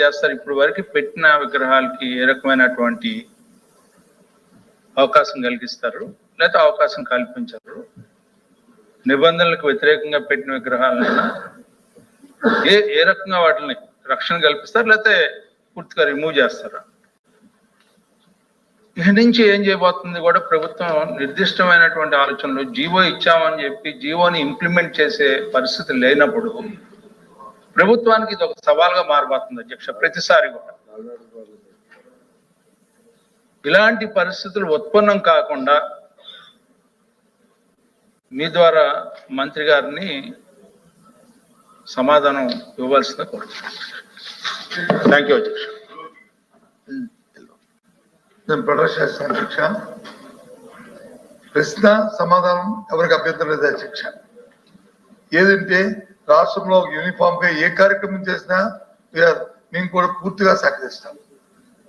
చేస్తారు. ఇప్పుడు వరకు పెట్టిన విగ్రహాలకి ఏ రకమైనటువంటి అవకాశం కలిగిస్తారు, లేకపోతే అవకాశం కల్పించరు? నిబంధనలకు వ్యతిరేకంగా పెట్టిన విగ్రహాలైనా ఏ రకంగా వాటిని రక్షణ కల్పిస్తారు, లేకపోతే పూర్తిగా రిమూవ్ చేస్తారా? ఇక్కడి నుంచి ఏం చేయబోతుంది కూడా ప్రభుత్వం నిర్దిష్టమైనటువంటి ఆలోచనలు, జీవో ఇచ్చామని చెప్పి జీవోని ఇంప్లిమెంట్ చేసే పరిస్థితి లేనప్పుడు ప్రభుత్వానికి ఇది ఒక సవాల్గా మారబోతుంది అధ్యక్ష. ప్రతిసారి కూడా ఇలాంటి పరిస్థితులు ఉత్పన్నం కాకుండా మీ ద్వారా మంత్రి గారిని సమాధానం ఇవ్వాల్సిందిగా కోరుతున్నాను. థ్యాంక్ యూ అధ్యక్ష. నేను ప్రొటెస్ట్ చేస్తాను అధ్యక్ష. ప్రశ్న సమాధానం ఎవరికి అభ్యంతరం లేదు అధ్యక్ష. ఏదంటే రాష్ట్రంలో యూనిఫామ్ గా ఏ కార్యక్రమం చేసినా మేము కూడా పూర్తిగా సహకరిస్తాం.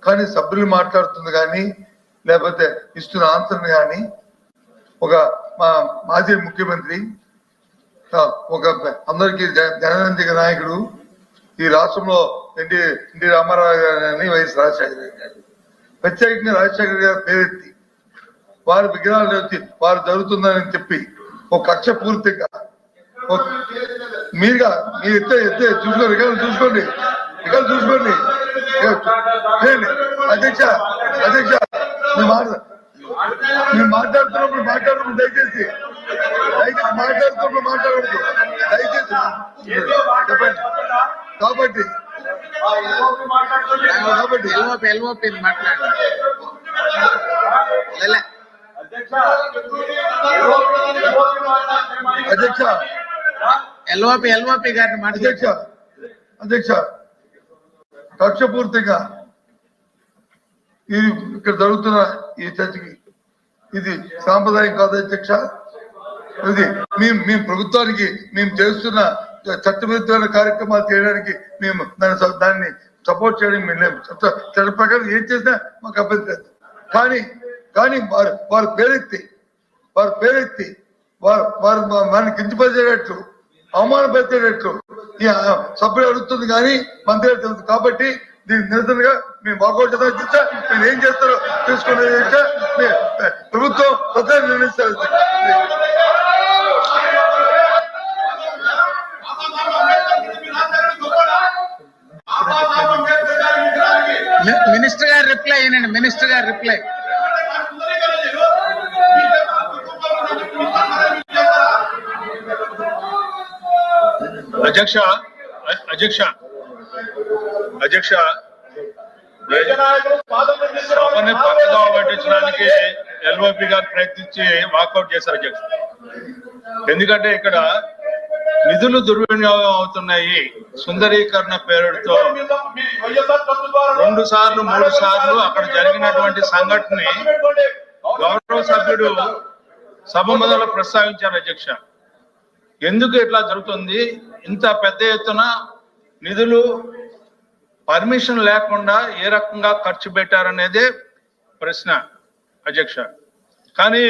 కానీ సభ్యులు మాట్లాడుతుంది కానీ లేకపోతే ఇస్తున్న ఆన్సర్ కానీ ఒక మాజీ ముఖ్యమంత్రి, ఒక అందరికీ జనరంజక నాయకుడు, ఈ రాష్ట్రంలో ఎన్టీ రామారావు గారిని వైఎస్ రాజశేఖర గారు, ప్రత్యేకంగా రాజశేఖర గారు పేరెత్తి వారి విగ్రహాలు వచ్చి వారు జరుగుతుందని చెప్పి ఒక కక్ష పూర్తిగా మీరు ఎత్తే చూసుకోండి, చూసుకోండి చూసుకోండి. అధ్యక్ష మీరు మాట్లాడుతున్నప్పుడు దయచేసి మాట్లాడద్దు దయచేసి చెప్పండి. కాబట్టి అధ్యక్ష ఎల్ఓపి గారిని అధ్యక్ష కక్ష పూర్తిగా ఇది ఇక్కడ జరుగుతున్న ఈ చర్చకి ఇది సాంప్రదాయం కాదు అధ్యక్ష. ఇది మేము ప్రభుత్వానికి మేము చేస్తున్న చట్టవిరుద్ధమైన కార్యక్రమాలు చేయడానికి మేము దాన్ని సపోర్ట్ చేయడానికి మేము లేము. చట్ట ప్రకారం ఏం చేసినా మాకు అభ్యంతరం లేదు. కానీ వారు పేరెత్తి వారు మనల్ని కించపరిచేటట్లు అవమానపరిచేటట్లు ఈ సభ్యులు అడుగుతుంది కానీ మంత్రి అడుగుతుంది. కాబట్టి దీనికి నిరసనగా మేము వాకౌట్ చేద్దాం అధ్యక్ష. మీరు ఏం చేస్తారో చూసుకునే ప్రభుత్వం స్వతంత్రం నిర్ణయిస్తారు. మినిస్టర్ గారు రిప్లై అయినండి. మినిస్టర్ గారు రిప్లై. అధ్యక్ష సభని పక్కగా పట్టించడానికి ఎల్ఓపి గారు ప్రయత్నించి వాకౌట్ చేశారు అధ్యక్ష. ఎందుకంటే ఇక్కడ నిధులు దుర్వినియోగం అవుతున్నాయి సుందరీకరణ పేరుతో 2 సార్లు 3 సార్లు అక్కడ జరిగినటువంటి సంఘటనని గౌరవ సభ్యుడు సభ మొదలు ప్రస్తావించారు అధ్యక్ష. ఎందుకు ఇట్లా జరుగుతుంది? ఇంత పెద్ద ఎత్తున నిధులు పర్మిషన్ లేకుండా ఏ రకంగా ఖర్చు పెట్టారనేదే ప్రశ్న అధ్యక్ష. కానీ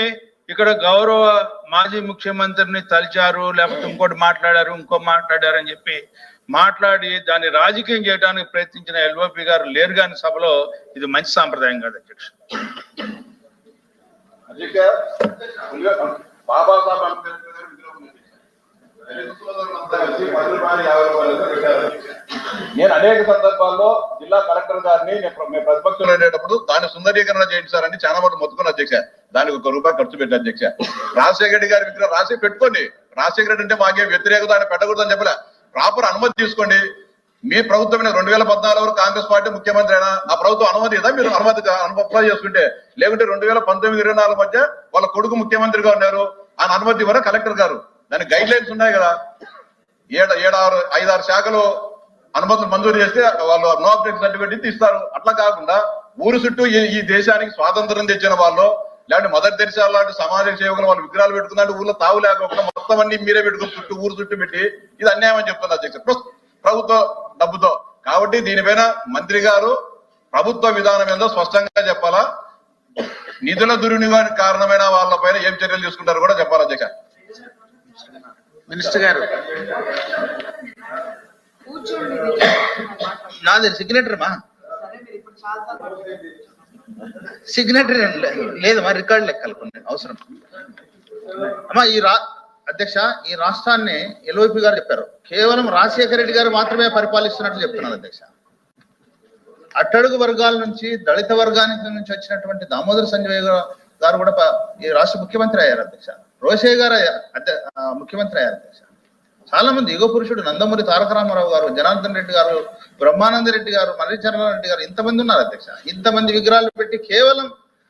ఇక్కడ గౌరవ మాజీ ముఖ్యమంత్రిని తలిచారు, లేకపోతే ఇంకోటి మాట్లాడారు అని చెప్పి మాట్లాడి దాన్ని రాజకీయం చేయడానికి ప్రయత్నించిన ఎల్ఓపి గారు లేరు కానీ సభలో. ఇది మంచి సాంప్రదాయం కాదు అధ్యక్ష. నేను అనేక సందర్భాల్లో జిల్లా కలెక్టర్ గారిని మేము ప్రతిపక్షంలో ఉండేటప్పుడు దాన్ని సుందరీకరణ చేయించారని చాలా మంది మొత్తుకున్న అధ్యక్ష. దానికి ₹1 ఖర్చు పెట్టారు అధ్యక్ష. రాజశేఖర రెడ్డి గారి విగ్రహం రాసి పెట్టుకోండి. రాజశేఖర రెడ్డి అంటే మాకే వ్యతిరేకత ఆయన పెట్టకూడదని చెప్పలే. ప్రాపర్ అనుమతి తీసుకోండి. మీ ప్రభుత్వం 2014 వరకు కాంగ్రెస్ పార్టీ ముఖ్యమంత్రి అయినా ఆ ప్రభుత్వం అనుమతి కదా మీరు అప్లై చేసుకుంటే, లేకుంటే 2019-24 మధ్య వాళ్ళ కొడుకు ముఖ్యమంత్రిగా ఉన్నారు. ఆయన అనుమతి ఇవ్వరా కలెక్టర్ గారు? దానికి గైడ్ లైన్స్ ఉన్నాయి కదా. 5-6 శాఖలు అనుమతులు మంజూరు చేస్తే వాళ్ళు నో అబ్జెక్షన్ సర్టిఫికేట్ ఇస్తారు. అట్లా కాకుండా ఊరు చుట్టూ ఈ దేశానికి స్వాతంత్రం తెచ్చిన వాళ్ళు, లేదంటే మదర్ తెరిసా లాంటి సమాజ సేవకులు వాళ్ళు విగ్రహాలు పెట్టుకున్నట్టు ఊళ్ళో తావు లేకుండా మొత్తం అన్ని మీరే పెట్టుకుని ఊరు చుట్టూ పెట్టి ఇది అన్యాయం అని చెప్తున్నారు అధ్యక్ష ప్రభుత్వ డబ్బుతో. కాబట్టి దీనిపైన మంత్రి గారు ప్రభుత్వ విధానం ఏందో స్పష్టంగా చెప్పాలా. నిధుల దుర్వినియోగానికి కారణమైన వాళ్ళపైన ఏం చర్యలు తీసుకుంటారో కూడా చెప్పాలి అధ్యక్ష. మినిస్టర్ గారు కూర్చోండి. నాది సిగ్నేటరీ మా సరే మీరు ఇప్పుడు చాలా సిగ్నేటరీ లేదు మా రికార్డు లెక్కలు కొన్ని అవసరం అమ్మా. అధ్యక్ష, ఈ రాష్ట్రాన్ని ఎల్ఓపి గారు చెప్పారు, కేవలం రాజశేఖర రెడ్డి గారు మాత్రమే పరిపాలిస్తున్నట్లు చెప్తున్నారు అధ్యక్ష. అట్టడుగు వర్గాల నుంచి, దళిత వర్గానికి నుంచి వచ్చినటువంటి దామోదర సంజయ్ గారు కూడా ఈ రాష్ట్ర ముఖ్యమంత్రి అయ్యారు అధ్యక్ష. రోషయ్య గారు ముఖ్యమంత్రి అయ్యారు అధ్యక్ష. చాలా మంది యుగ పురుషుడు నందమూరి తారక రామారావు గారు, జనార్దన్ రెడ్డి గారు, బ్రహ్మానంద రెడ్డి గారు, మర్రిచరణ్ రెడ్డి గారు, ఇంతమంది ఉన్నారు అధ్యక్ష. ఇంతమంది విగ్రహాలు పెట్టి కేవలం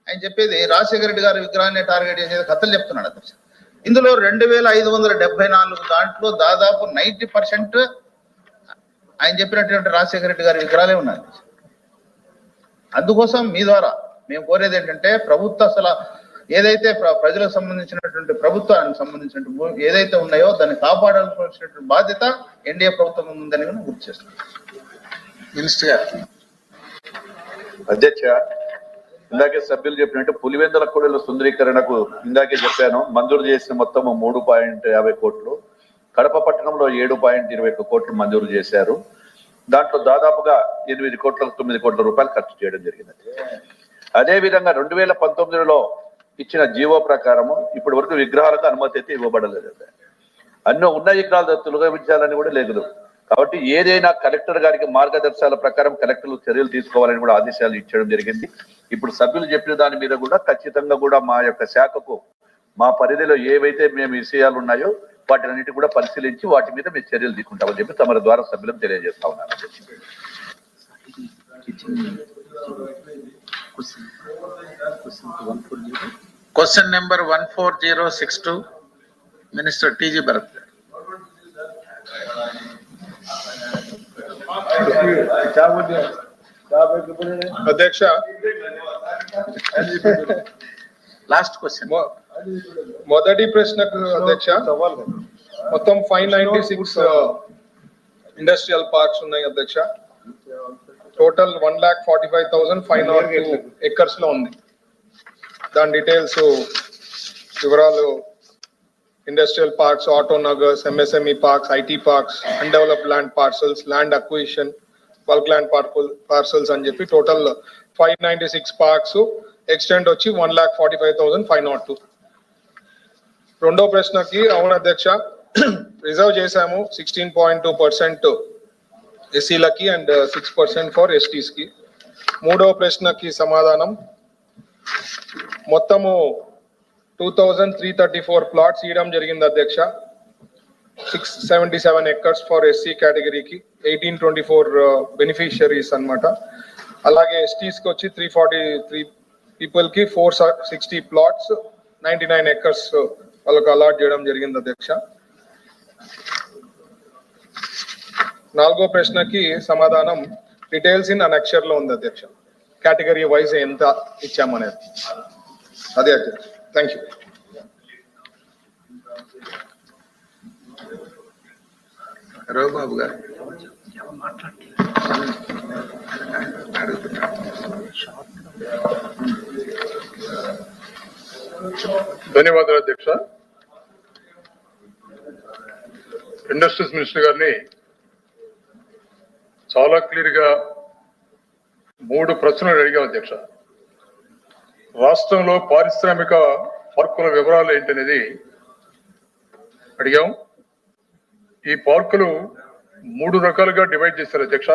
ఆయన చెప్పేది రాజశేఖర రెడ్డి గారి విగ్రహాన్ని టార్గెట్ చేసేది కథలు చెప్తున్నాడు అధ్యక్ష. ఇందులో 2574 దాంట్లో దాదాపు 90% ఆయన చెప్పినటువంటి రాజశేఖర రెడ్డి గారి విగ్రహాలే ఉన్నాయి. అందుకోసం మీ ద్వారా మేము కోరేది ఏంటంటే, ప్రభుత్వ అసలు ఏదైతే ప్రజలకు సంబంధించినటువంటి ప్రభుత్వానికి సంబంధించినటువంటి ఏదైతే ఉన్నాయో దాన్ని కాపాడాల్సినటువంటి బాధ్యత ఎన్డీఏ ప్రభుత్వం ఉందని గుర్తు చేస్తున్నాం. మినిస్టర్ గారు. అధ్యక్ష, ఇందాకే సభ్యులు చెప్పినట్టు పులివెందుల కూడల సుందరీకరణకు ఇందాకే చెప్పాను, మంజూరు చేసిన మొత్తం 3.50 కోట్లు, కడప పట్టణంలో 7.21 కోట్లు మంజూరు చేశారు. దాంట్లో దాదాపుగా 8 కోట్ల 9 కోట్ల రూపాయలు ఖర్చు చేయడం జరిగింది. అదే విధంగా 2019లో ఇచ్చిన జీవో ప్రకారము ఇప్పటి వరకు విగ్రహాలకు అనుమతి అయితే ఇవ్వబడలేదు. అన్ని ఉన్న విగ్రహాలు తొలగించాలని కూడా లేదు. కాబట్టి ఏదైనా కలెక్టర్ గారికి మార్గదర్శకాల ప్రకారం కలెక్టర్లు చర్యలు తీసుకోవాలని కూడా ఆదేశాలు ఇచ్చడం జరిగింది. ఇప్పుడు సభ్యులు చెప్పిన దాని మీద కూడా ఖచ్చితంగా కూడా మా యొక్క శాఖకు మా పరిధిలో ఏవైతే మేము విషయాలు ఉన్నాయో వాటినన్నిటి కూడా పరిశీలించి వాటి మీద మేము చర్యలు తీసుకుంటామని చెప్పి తమ ద్వారా సభ్యులకు తెలియజేస్తా ఉన్నాను. Question number 14062 minister TG Bharat. అధ్యక్ష, లాస్ట్ క్వశ్చన్. మొదటి ప్రశ్నకు అధ్యక్ష, మొత్తం 596 ఇండస్ట్రియల్ పార్క్స్ ఉన్నాయి అధ్యక్ష. టోటల్ 1,45,502 ఎకర్స్ లో ఉంది. దాని డీటెయిల్స్ వివరాలు ఇండస్ట్రియల్ పార్క్స్, ఆటో నగర్స్, MSME parks, IT parks, undeveloped land parcels, land acquisition, bulk land parcels అని చెప్పి టోటల్ 596 పార్క్స్. ఎక్స్టెంట్ వచ్చి 1,45,502. రెండో ప్రశ్నకి అవును అధ్యక్ష, రిజర్వ్ చేశాము 16.2% ఎస్సీలకి అండ్ 6% ఫర్ ఎస్టీస్ కి. మూడో ప్రశ్నకి సమాధానం, మొత్తము 2,334 ప్లాట్స్ ఇవ్వడం జరిగింది అధ్యక్ష. 677 ఎకర్స్ ఫర్ ఎస్సీ కేటగిరీకి, 1824 బెనిఫిషియరీస్ అన్నమాట. అలాగే ఎస్టీస్ కి వచ్చి 343 పీపుల్ కి 460 ప్లాట్స్, 99 ఎకర్స్ వాళ్ళకు అలాట్ చేయడం జరిగింది అధ్యక్ష. నాలుగో ప్రశ్నకి సమాధానం డీటెయిల్స్ ఇన్ అనక్షర్ లో ఉంది అధ్యక్ష. కేటగిరీ వైజ్ ఎంత ఇచ్చామనేది అదే అధ్యక్ష. Thank you. రఘుబాబు గారు. ధన్యవాదాలు అధ్యక్ష. ఇండస్ట్రీస్ మినిస్టర్ గారిని చాలా క్లియర్ గా 3 ప్రశ్నలు అడిగాం అధ్యక్ష. రాష్ట్రంలో పారిశ్రామిక పార్కుల వివరాలు ఏంటనేది అడిగాం. ఈ పార్కులు 3 రకాలుగా డివైడ్ చేశారు అధ్యక్ష.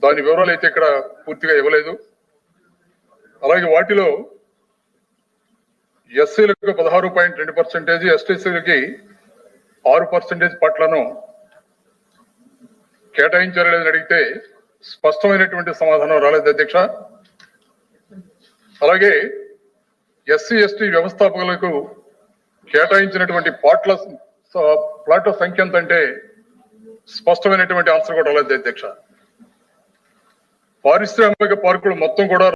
దాని వివరాలు అయితే ఇక్కడ పూర్తిగా ఇవ్వలేదు. అలాగే వాటిలో ఎస్సీలకు 16.2%, ఎస్టీసీలకి 6% పట్లను కేటాయించారని అడిగితే స్పష్టమైనటువంటి సమాధానం రాలేదు అధ్యక్ష. అలాగే ఎస్సీ ఎస్టీ వ్యవస్థాపకులకు కేటాయించినటువంటి ప్లాట్ల సంఖ్య ఎంత అంటే స్పష్టమైనటువంటి ఆన్సర్ కూడా రాలేదు అధ్యక్ష. పారిశ్రామిక పార్కులు మొత్తం కూడా